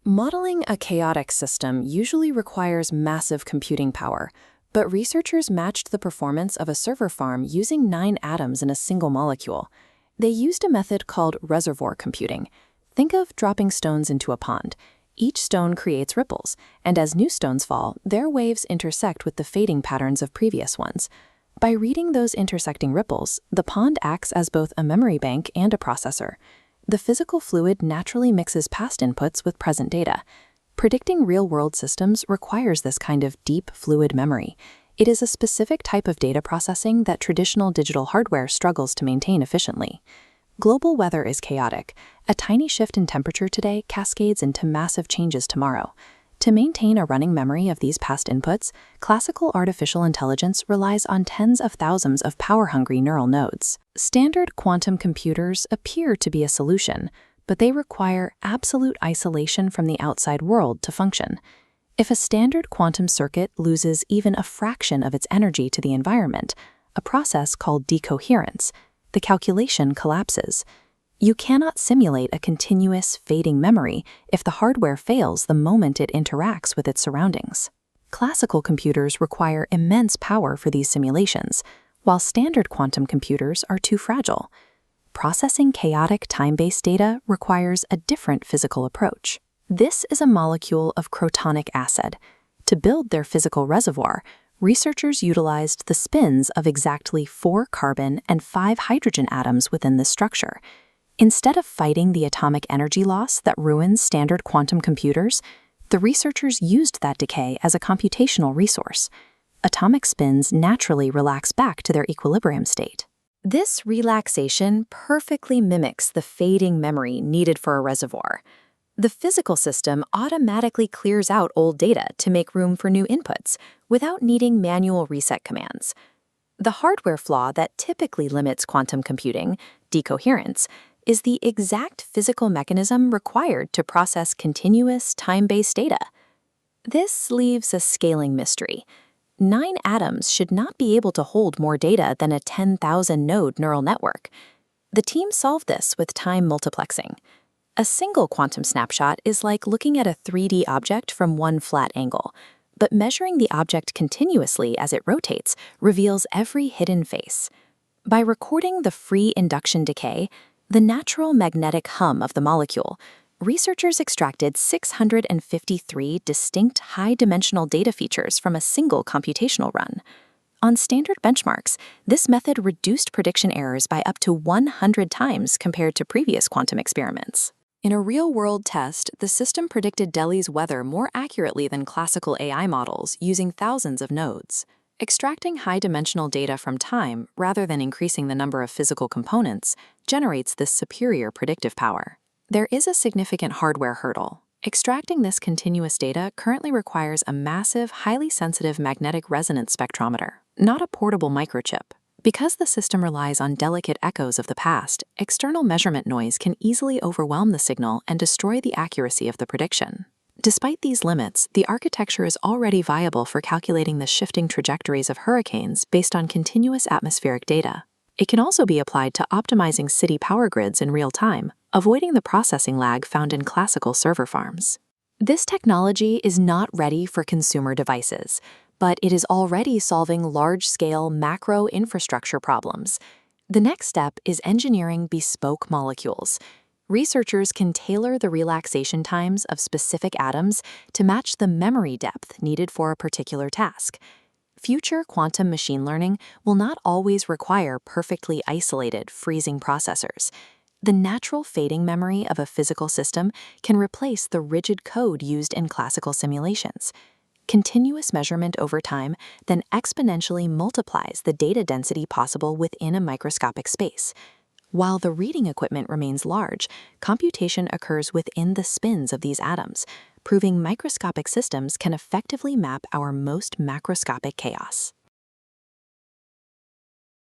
Modeling a chaotic system usually requires massive computing power, but researchers matched the performance of a server farm using 9 atoms in a single molecule. They used a method called reservoir computing. Think of dropping stones into a pond. Each stone creates ripples, and as new stones fall, their waves intersect with the fading patterns of previous ones. By reading those intersecting ripples, the pond acts as both a memory bank and a processor. The physical fluid naturally mixes past inputs with present data. Predicting real-world systems requires this kind of deep fluid memory. It is a specific type of data processing that traditional digital hardware struggles to maintain efficiently. Global weather is chaotic. A tiny shift in temperature today cascades into massive changes tomorrow. To maintain a running memory of these past inputs, classical artificial intelligence relies on tens of thousands of power-hungry neural nodes. Standard quantum computers appear to be a solution, but they require absolute isolation from the outside world to function. If a standard quantum circuit loses even a fraction of its energy to the environment, a process called decoherence, the calculation collapses. You cannot simulate a continuous, fading memory if the hardware fails the moment it interacts with its surroundings. Classical computers require immense power for these simulations, while standard quantum computers are too fragile. Processing chaotic time-based data requires a different physical approach. This is a molecule of crotonic acid. To build their physical reservoir, researchers utilized the spins of exactly 4 carbon and 5 hydrogen atoms within this structure. Instead of fighting the atomic energy loss that ruins standard quantum computers, the researchers used that decay as a computational resource. Atomic spins naturally relax back to their equilibrium state. This relaxation perfectly mimics the fading memory needed for a reservoir. The physical system automatically clears out old data to make room for new inputs without needing manual reset commands. The hardware flaw that typically limits quantum computing, decoherence, is the exact physical mechanism required to process continuous, time-based data. This leaves a scaling mystery. 9 atoms should not be able to hold more data than a 10,000-node neural network. The team solved this with time multiplexing. A single quantum snapshot is like looking at a 3D object from one flat angle, but measuring the object continuously as it rotates reveals every hidden face. By recording the free induction decay, the natural magnetic hum of the molecule, researchers extracted 653 distinct high-dimensional data features from a single computational run. On standard benchmarks, this method reduced prediction errors by up to 100 times compared to previous quantum experiments. In a real-world test, the system predicted Delhi's weather more accurately than classical AI models using thousands of nodes. Extracting high-dimensional data from time, rather than increasing the number of physical components, generates this superior predictive power. There is a significant hardware hurdle. Extracting this continuous data currently requires a massive, highly sensitive magnetic resonance spectrometer, not a portable microchip. Because the system relies on delicate echoes of the past, external measurement noise can easily overwhelm the signal and destroy the accuracy of the prediction. Despite these limits, the architecture is already viable for calculating the shifting trajectories of hurricanes based on continuous atmospheric data. It can also be applied to optimizing city power grids in real time, avoiding the processing lag found in classical server farms. This technology is not ready for consumer devices, but it is already solving large-scale macro infrastructure problems. The next step is engineering bespoke molecules. Researchers can tailor the relaxation times of specific atoms to match the memory depth needed for a particular task. Future quantum machine learning will not always require perfectly isolated, freezing processors. The natural fading memory of a physical system can replace the rigid code used in classical simulations. Continuous measurement over time then exponentially multiplies the data density possible within a microscopic space. While the reading equipment remains large, computation occurs within the spins of these atoms, proving microscopic systems can effectively map our most macroscopic chaos.